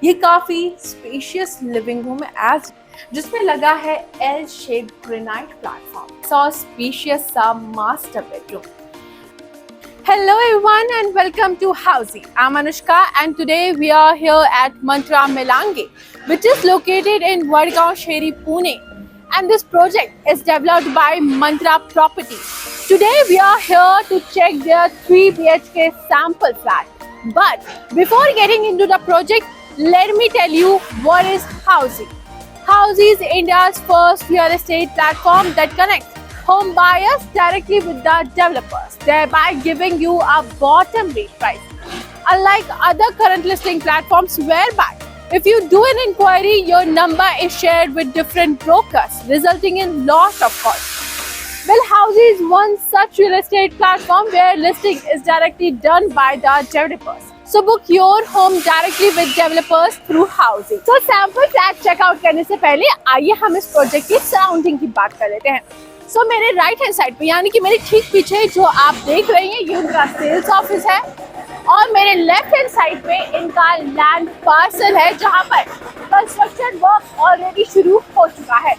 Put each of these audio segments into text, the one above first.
ये काफी spacious living room है जिसमें लगा है एल शेप ग्रेनाइट प्लेटफॉर्म, सो स्पेशियस सा master bedroom. Hello everyone and welcome to Housey. I'm Anushka and today we are here at Mantra Melange, which is located in Vadgaon Sheri, Pune. And this project is developed by Mantra Property. Today we are here to check their 3 BHK sample flat. But before getting into the project, let me tell you what is Housey. Housey is India's first real estate platform that connects home buyers directly with the developers, thereby giving you a bottom rate price. Unlike other current listing platforms whereby if you do an inquiry, your number is shared with different brokers, resulting in loss of cost. Well, Housey is one such real estate platform where listing is directly done by the developers. So book your home directly with developers through Housey. So sample flat checkout करने से पहले आइए हम इस project की surrounding की बात कर लेते हैं। सो मेरे राइट हैंड साइड पे यानी कि मेरे ठीक पीछे जो आप देख रहे हैं ये उनका सेल्स ऑफिस है और मेरे लेफ्ट हैंड साइड पे इनका लैंड पार्सल है जहां पर कंस्ट्रक्शन वर्क ऑलरेडी शुरू हो चुका है।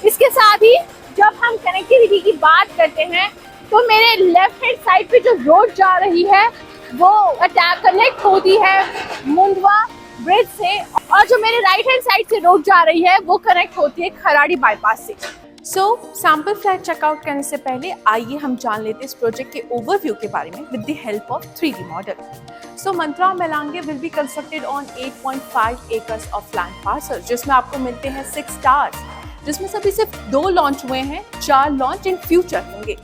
इसके साथ ही जब हम कनेक्टिविटी की बात करते हैं तो मेरे लेफ्ट हैंड साइड पे जो रोड जा रही है वो कनेक्ट होती है मुंडवा ब्रिज से और जो मेरे राइट हैंड साइड से रोड जा रही है वो कनेक्ट होती है खराड़ी बाईपास से। सो सैम्पल फ्लैट चेकआउट करने से पहले आइए हम जान लेते हैं इस प्रोजेक्ट के ओवरव्यू के बारे में with the help of 3D model. So Mantra Melange will be constructed on 8.5 acres of land parcel जिसमें आपको मिलते हैं 6 स्टार्स, जिसमें सभी सिर्फ 2 लॉन्च हुए हैं, 4 लॉन्च इन फ्यूचर होंगे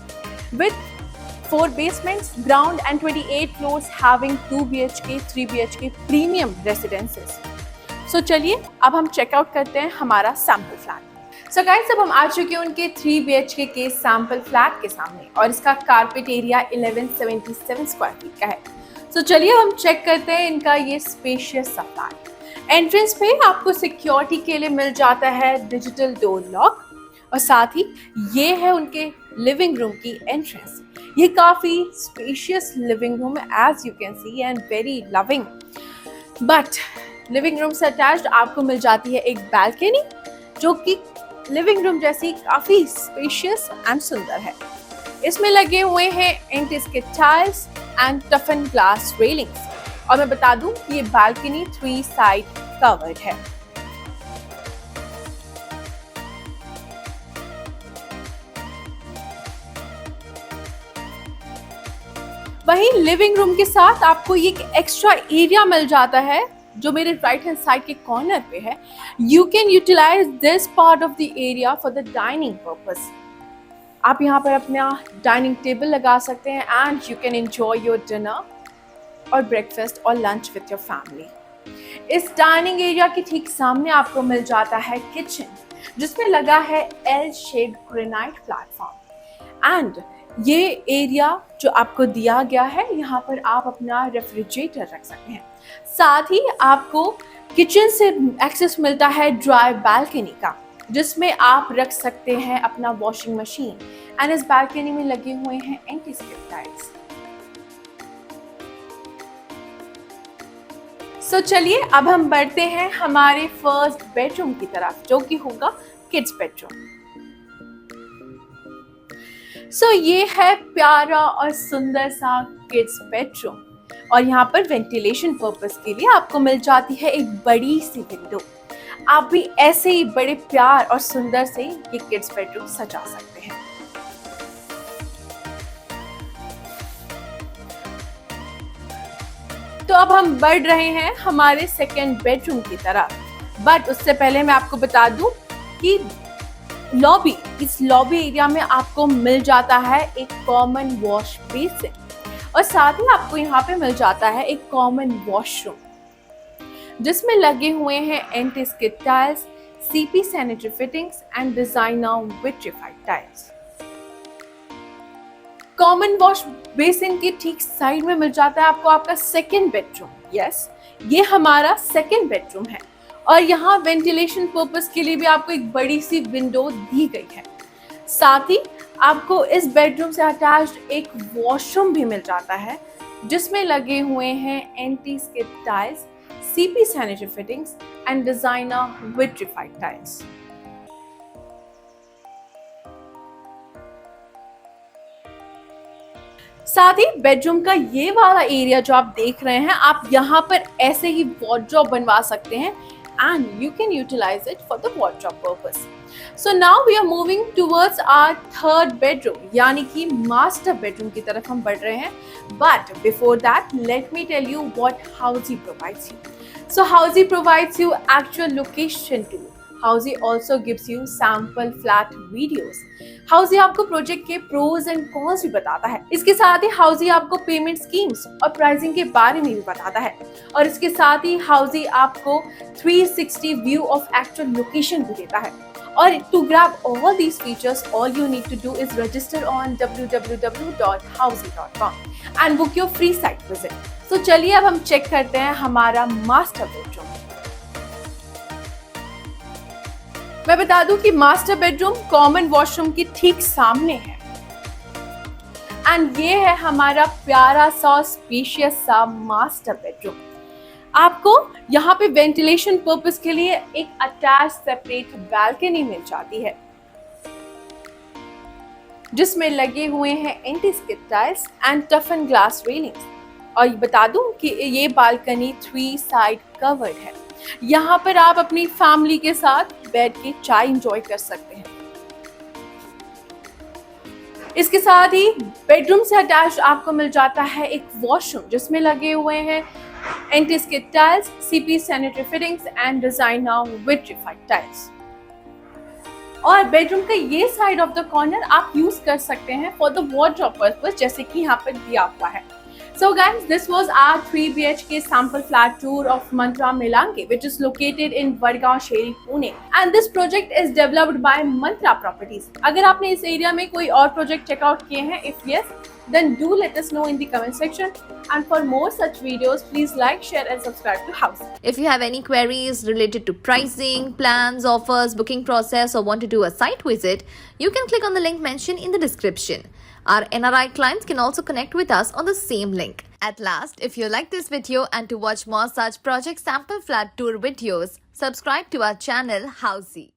with 4 basements, ground and 28 floors having 2 BHK, 3 BHK premium residences. सो चलिए अब हम चेकआउट करते हैं हमारा सैम्पल फ्लैट। सो गाइस अब हम आ चुके हैं उनके 3 BHK के सैम्पल फ्लैट के सामने और इसका कारपेट एरिया 1177 स्क्वायर फीट का है। सो चलिए अब हम चेक करते हैं इनका ये स्पेशियस सा फ्लैट। एंट्रेंस पे आपको सिक्योरिटी के लिए मिल जाता है डिजिटल डोर लॉक और साथ ही ये है उनके लिविंग रूम की एंट्रेंस। ये काफी स्पेशियस लिविंग रूम है as you can see and very loving. But living room से अटैच्ड आपको मिल जाती है एक बालकनी जो कि लिविंग रूम जैसी काफी स्पेशियस एंड सुंदर है। इसमें लगे हुए हैं anti-skid tiles and टफन glass railings और मैं बता दूं ये बालकनी 3 साइड कवर्ड है। वहीं लिविंग रूम के साथ आपको ये एक्स्ट्रा एरिया मिल जाता है जो मेरे राइट हैंड साइड के कॉर्नर पे है। You can utilize this part of the area for the dining purpose. आप यहाँ पर अपना डाइनिंग टेबल लगा सकते हैं and you can enjoy your dinner और ब्रेकफास्ट और लंच विथ योर फैमिली। इस डाइनिंग एरिया के ठीक सामने आपको मिल जाता है किचन जिसमें लगा है L shape granite platform and ये एरिया जो आपको दिया गया है यहाँ पर आप अपना रेफ्रिजरेटर रख सकते हैं। साथ ही आपको किचन से एक्सेस मिलता है ड्राई बालकनी का जिसमें आप रख सकते हैं अपना वॉशिंग मशीन एंड इस बालकनी में लगे हुए हैं एंटी-स्किड टाइल्स। सो चलिए अब हम बढ़ते हैं हमारे फर्स्ट बेडरूम की तरफ जो कि होगा किड्स बेडरूम। सो ये है प्यारा और सुंदर सा किड्स बेडरूम और यहाँ पर वेंटिलेशन पर्पस के लिए आपको मिल जाती है एक बड़ी सी विंडो। आप भी ऐसे ही बड़े प्यार और सुंदर से ये किड्स बेडरूम सजा सकते हैं। तो अब हम बढ़ रहे हैं हमारे सेकेंड बेडरूम की तरफ, बट उससे पहले मैं आपको बता दूं कि इस लॉबी एरिया में आपको मिल जाता है एक कॉमन वॉश बेसिन और साथ ही आपको यहाँ पे मिल जाता है एक कॉमन वॉशरूम जिसमें लगे हुए हैं anti-skid tiles, CP sanitary fittings and designer vitrified tiles. Common wash basin के ठीक साइड में मिल जाता है आपको आपका सेकेंड बेडरूम। यस, ये हमारा सेकेंड बेडरूम है और यहाँ वेंटिलेशन पर्पस के लिए भी आपको एक बड़ी सी विंडो दी गई है। साथ ही आपको इस बेडरूम से अटैच्ड एक वॉशरूम भी मिल जाता है जिसमें लगे हुए हैं anti-skid tiles, CP sanitary fittings, and designer vitrified tiles. साथ ही बेडरूम का ये वाला एरिया जो आप देख रहे हैं, आप यहाँ पर ऐसे ही वॉर्डरोब बनवा सकते हैं and you can utilize it for the wardrobe purpose. So now we are moving towards our third bedroom, यानी कि master bedroom की तरफ हम बढ़ रहे हैं. But before that, let me tell you what Housey provides you. So Housey provides you actual location tool. Housey also gives you sample flat videos. Housey आपको project के प्रोज एंड कॉन्स भी बताता है. इसके साथ ही Housey आपको payment schemes और pricing के बारे में भी बताता है. और इसके साथ ही Housey आपको 360 व्यू ऑफ एक्चुअल लोकेशन भी देता है. और to grab all these features, all you need to do is register on www.housey.com and book your free site visit. So चलिए अब हम चेक करते हैं हमारा मास्टर बेडरूम. मैं बता दूं कि मास्टर बेडरूम कॉमन वॉशरूम के ठीक सामने है. एंड ये है हमारा प्यारा सा स्पेशियस सा मास्टर बेडरूम. आपको यहाँ पे वेंटिलेशन पर्पस के लिए एक अटैच सेपरेट बालकनी मिल जाती है, जिसमें लगे हुए हैं anti skid tiles and टफन glass railings. और बता दूं कि ये बालकनी 3 साइड कवर्ड है. यहाँ पर आप अपनी फैमिली के साथ बैठ के चाय एंजॉय कर सकते हैं. इसके साथ ही बेडरूम से अटैच आपको मिल जाता है एक वॉशरूम, जिसमें लगे हुए हैं anti skid tiles, CP sanitary fittings and designer vitrified tiles. और बेडरूम का ये साइड ऑफ द कॉर्नर आप यूज कर सकते हैं फॉर द वॉर्डरोब पर्पस, जैसे कि यहाँ पर दिया हुआ है. So guys, this was our 3 BHK sample flat tour of Mantra Milange, which is located in Vadgaon Sheri, Pune. And this project is developed by Mantra Properties. अगर आपने इस एरिया में कोई और प्रोजेक्ट चेकआउट किए हैं, if yes, then do let us know in the comment section. And for more such videos, please like, share and subscribe to Housey. If you have any queries related to pricing, plans, offers, booking process or want to do a site visit, you can click on the link mentioned in the description. Our NRI clients can also connect with us on the same link. At last, if you like this video and to watch more such project sample flat tour videos, subscribe to our channel Housey.